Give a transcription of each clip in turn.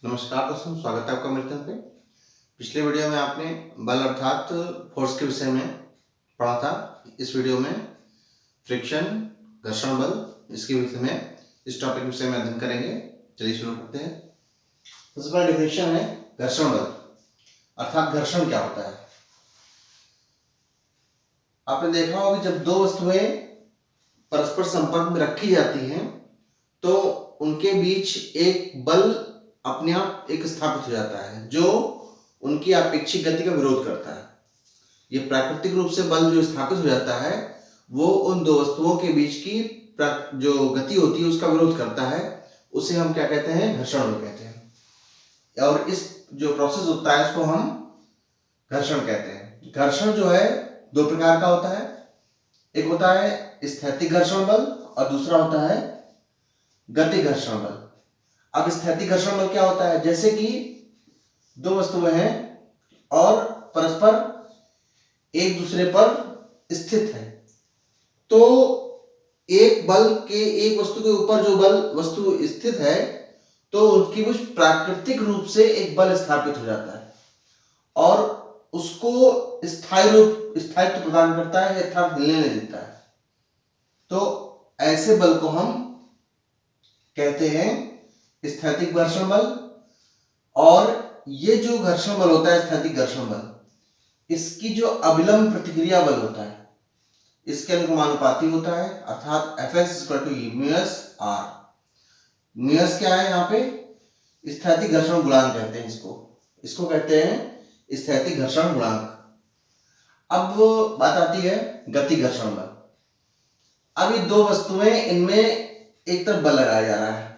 नमस्कार दोस्तों, स्वागत है आपका मेरे चैनल पे। पिछले वीडियो में आपने बल अर्थात फोर्स के विषय में पढ़ा था। इस वीडियो में फ्रिक्शन, घर्षण बल, इसके विषय में इस टॉपिक विषय में अध्ययन करेंगे। चलिए शुरू करते हैं। सबसे पहला डेफिनेशन है घर्षण बल अर्थात घर्षण क्या होता है। आपने देखा होगा कि जब दो वस्तुएं परस्पर संपर्क में रखी जाती हैं तो उनके बीच एक बल अपने आप एक स्थापित हो जाता है जो उनकी अपेक्षित गति का विरोध करता है। ये प्राकृतिक रूप से बल जो स्थापित हो जाता है वो उन दो वस्तुओं के बीच की जो गति होती है उसका विरोध करता है। उसे हम क्या कहते हैं? घर्षण बल कहते हैं। और इस जो प्रोसेस होता है उसको हम घर्षण कहते हैं। घर्षण जो है दो प्रकार का होता है। एक होता है स्थैतिक घर्षण बल और दूसरा होता है गति घर्षण बल। अब स्थैतिक घर्षण बल क्या होता है? जैसे कि दो वस्तुएं हैं और परस्पर एक दूसरे पर स्थित है तो एक बल के एक वस्तु के ऊपर जो बल वस्तु स्थित है तो उसकी कुछ प्राकृतिक रूप से एक बल स्थापित हो जाता है और उसको स्थायित्व प्रदान करता है अर्थात हिलने नहीं देता है। तो ऐसे बल को हम कहते हैं स्थैतिक घर्षण बल। और ये जो घर्षण बल होता है स्थैतिक घर्षण बल, इसकी जो अविलंब प्रतिक्रिया बल होता है इसके अनुपाती होता है अर्थात Fx म्यूएस आर। म्यूएस क्या है? यहाँ पे स्थैतिक घर्षण गुणांक कहते हैं इसको कहते हैं स्थैतिक घर्षण गुणांक। अब बात आती है गति घर्षण बल। अब ये दो वस्तुएं, इनमें एक तरफ बल लगाया जा रहा है।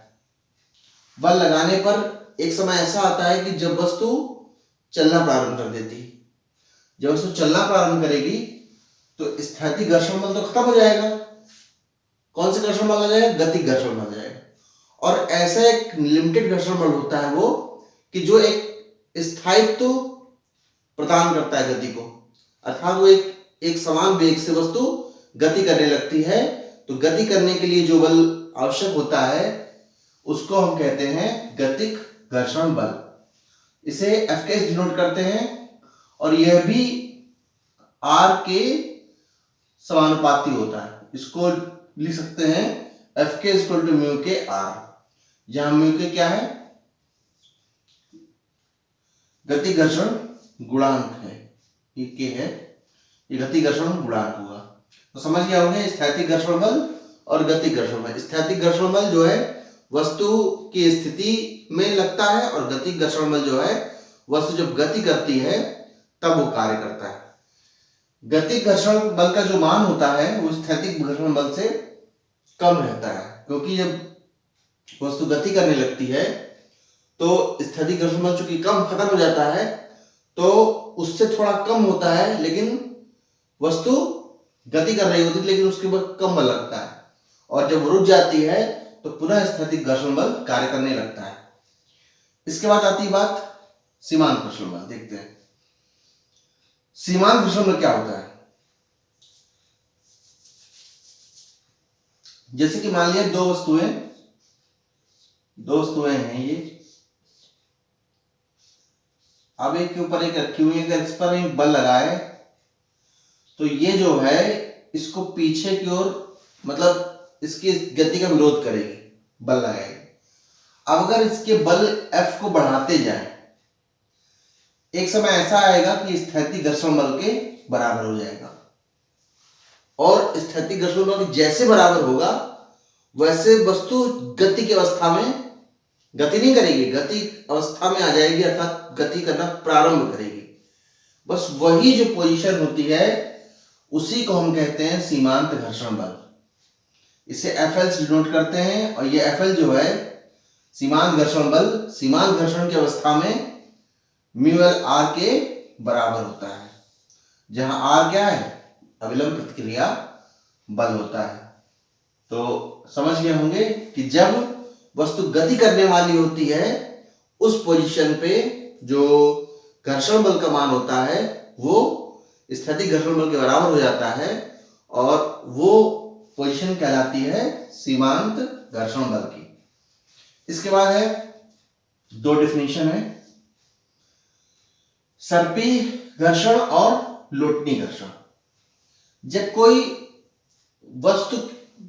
बल लगाने पर एक समय ऐसा आता है कि जब वस्तु चलना प्रारंभ कर देती है। जब वस्तु चलना प्रारंभ करेगी तो स्थैतिक घर्षण बल तो खत्म हो जाएगा। कौन सा घर्षण बल आ जाएगा? गतिक घर्षण बल आ जाएगा। और ऐसा एक लिमिटेड घर्षण बल होता है वो कि जो एक स्थायित्व प्रदान करता है गति को, अर्थात वो एक समान वेग से वस्तु गति करने लगती है। तो गति करने के लिए जो बल आवश्यक होता है उसको हम कहते हैं गतिक घर्षण बल। इसे F के डिनोट करते हैं और यह भी R के समानुपाती होता है। इसको लिख सकते हैं F के इक्वल टू म्यू के R, जहां म्यू के क्या है? गति घर्षण गुणांक है। ये के है, ये गति घर्षण गुणांक हुआ। तो समझ गया होंगे स्थैतिक घर्षण बल और गतिक घर्षण बल। स्थैतिक घर्षण बल जो है वस्तु की स्थिति में लगता है और गतिक घर्षण बल जो है वस्तु जब गति करती है तब वो कार्य करता है। गतिक घर्षण बल का जो मान होता है वो स्थैतिक घर्षण बल से कम रहता है, क्योंकि जब वस्तु गति करने लगती है तो स्थैतिक घर्षण बल चूंकि कम खत्म हो जाता है तो उससे थोड़ा कम होता है, लेकिन वस्तु गति कर रही होती है लेकिन उसके बाद कम बल लगता है। और जब रुक जाती है तो पुनः स्थैतिक घर्षण बल कार्य करने लगता है। इसके बाद आती है बात सीमांत घर्षण बल। देखते हैं सीमांत घर्षण बल क्या होता है। जैसे कि मान लिया दो वस्तुएं हैं ये, अब एक के ऊपर एक रखी हुई है। अगर इस पर एक बल लगाए तो ये जो है इसको पीछे की ओर मतलब इसकी गति का विरोध करेगी, बल लगाएगी। अब अगर इसके बल F को बढ़ाते जाए एक समय ऐसा आएगा कि स्थैतिक घर्षण बल के बराबर हो जाएगा। और स्थैतिक घर्षण बल जैसे बराबर होगा वैसे वस्तु गति की अवस्था में गति नहीं करेगी, गति अवस्था में आ जाएगी अर्थात गति करना प्रारंभ करेगी। बस वही जो पोजीशन होती है उसी को हम कहते हैं सीमांत घर्षण बल। इसे FL से डिनोट करते हैं और ये FL जो है सीमांत घर्षण बल, सीमांत घर्षण की अवस्था में म्यूएल R के बराबर होता है, जहां R क्या है? अविलंब प्रतिक्रिया बल होता है। तो समझ गए होंगे कि जब वस्तु गति करने वाली होती है उस पोजीशन पे जो घर्षण बल का मान होता है वो स्थैतिक घर्षण बल के बराबर हो जाता है और वो पोजीशन कहलाती है सीमांत घर्षण बल की। इसके बाद है दो डेफिनेशन है, सर्पी घर्षण और लोटनी घर्षण। जब कोई वस्तु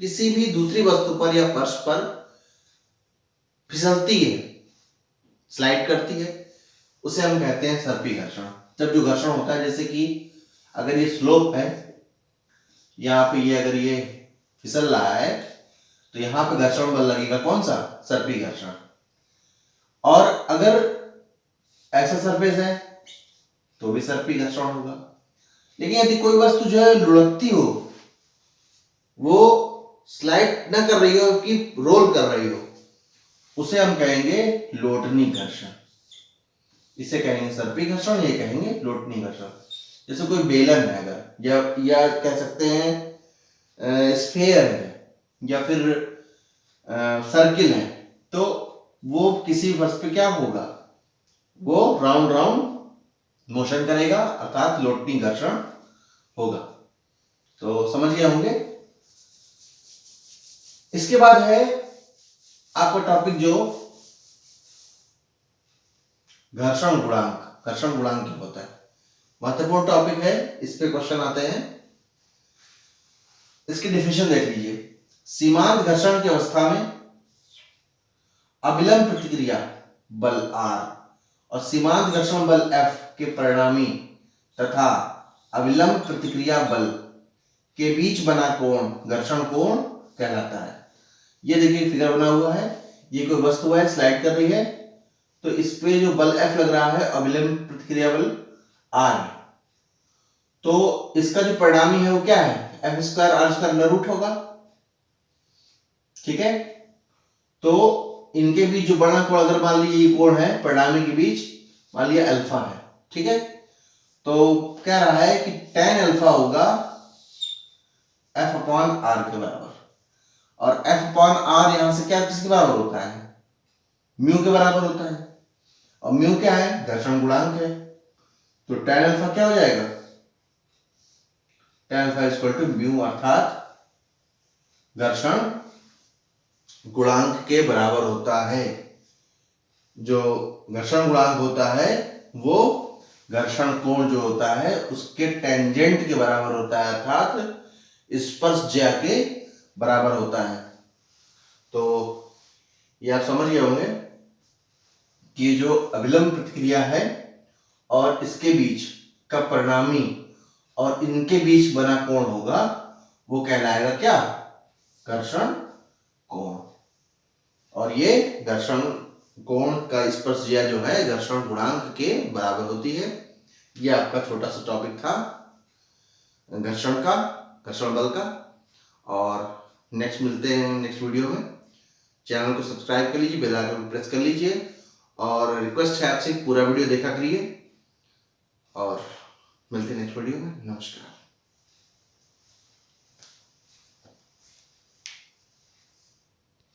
किसी भी दूसरी वस्तु पर या फर्श पर फिसलती है, स्लाइड करती है, उसे हम कहते हैं सर्पी घर्षण। जब जो घर्षण होता है, जैसे कि अगर ये स्लोप है, यहाँ पे ये अगर ये फिसल रहा है तो यहाँ पे घर्षण बल लगेगा, कौन सा? सर्पी घर्षण। और अगर ऐसा सरफेस है तो भी सर्पी घर्षण होगा। लेकिन यदि कोई वस्तु जो है लुढ़कती हो, वो स्लाइड न कर रही हो कि रोल कर रही हो, उसे हम कहेंगे लोटनी घर्षण। इसे कहेंगे सर्पी घर्षण, ये कहेंगे लोटनी घर्षण। जैसे कोई बेलन है अगर, या कह सकते हैं स्फेयर है, या फिर सर्किल है, तो वो किसी वस्तु पे क्या होगा? वो राउंड राउंड मोशन करेगा, अर्थात लोटनी घर्षण होगा। तो समझ गए होंगे। इसके बाद है आपका टॉपिक जो घर्षण गुणांक। घर्षण गुणांक क्या होता है? महत्वपूर्ण टॉपिक है, इस पे क्वेश्चन आते हैं। इसकी डेफिनेशन देख लीजिए। सीमांत घर्षण की अवस्था में अविलंब प्रतिक्रिया बल R और सीमांत घर्षण बल F के परिणामी तथा अविलंब प्रतिक्रिया बल के बीच बना कोण घर्षण कोण कहलाता है। ये देखिए फिगर बना हुआ है, ये कोई वस्तु है, स्लाइड कर रही है, तो इस पे जो बल F लग रहा है, अविलंब प्रतिक्रिया बल R, तो इसका जो परिणामी है वो क्या है? F square R square under root होगा। ठीक है, तो इनके बीच जो बड़ा कोण, अगर मान लीजिए ये कोण है परिणामी के बीच, मान लिया अल्फा है, ठीक है, तो कह रहा है कि tan अल्फा होगा F अपॉन R के बराबर। और F अपॉन R यहां से क्या किसके बराबर होता है? म्यू के बराबर होता है। और म्यू क्या है? घर्षण गुणांक है। तो tan अल्फा क्या हो जाएगा? tan alpha equal to mu, अर्थात घर्षण गुणांक के बराबर होता है। जो घर्षण गुणांक होता है वो घर्षण कोण जो होता है उसके टेंजेंट के बराबर होता है, अर्थात स्पर्शज्या के बराबर होता है। तो ये आप समझ गए होंगे कि जो अविलंब प्रतिक्रिया है और इसके बीच का परिणामी और इनके बीच बना कोण होगा, वो कहलाएगा क्या? घर्षण कोण। और ये घर्षण कोण का स्पर्शज्या जो है घर्षण गुणांक के बराबर होती है। ये आपका छोटा सा टॉपिक था घर्षण का, घर्षण बल का। और नेक्स्ट मिलते हैं नेक्स्ट वीडियो में। चैनल को सब्सक्राइब कर लीजिए, बेल आइकन प्रेस कर लीजिए, और रिक्वेस्ट है आपसे पूरा वीडियो देखा करिए। और मिलते हैं नेक्स्ट वीडियो में। नमस्कार।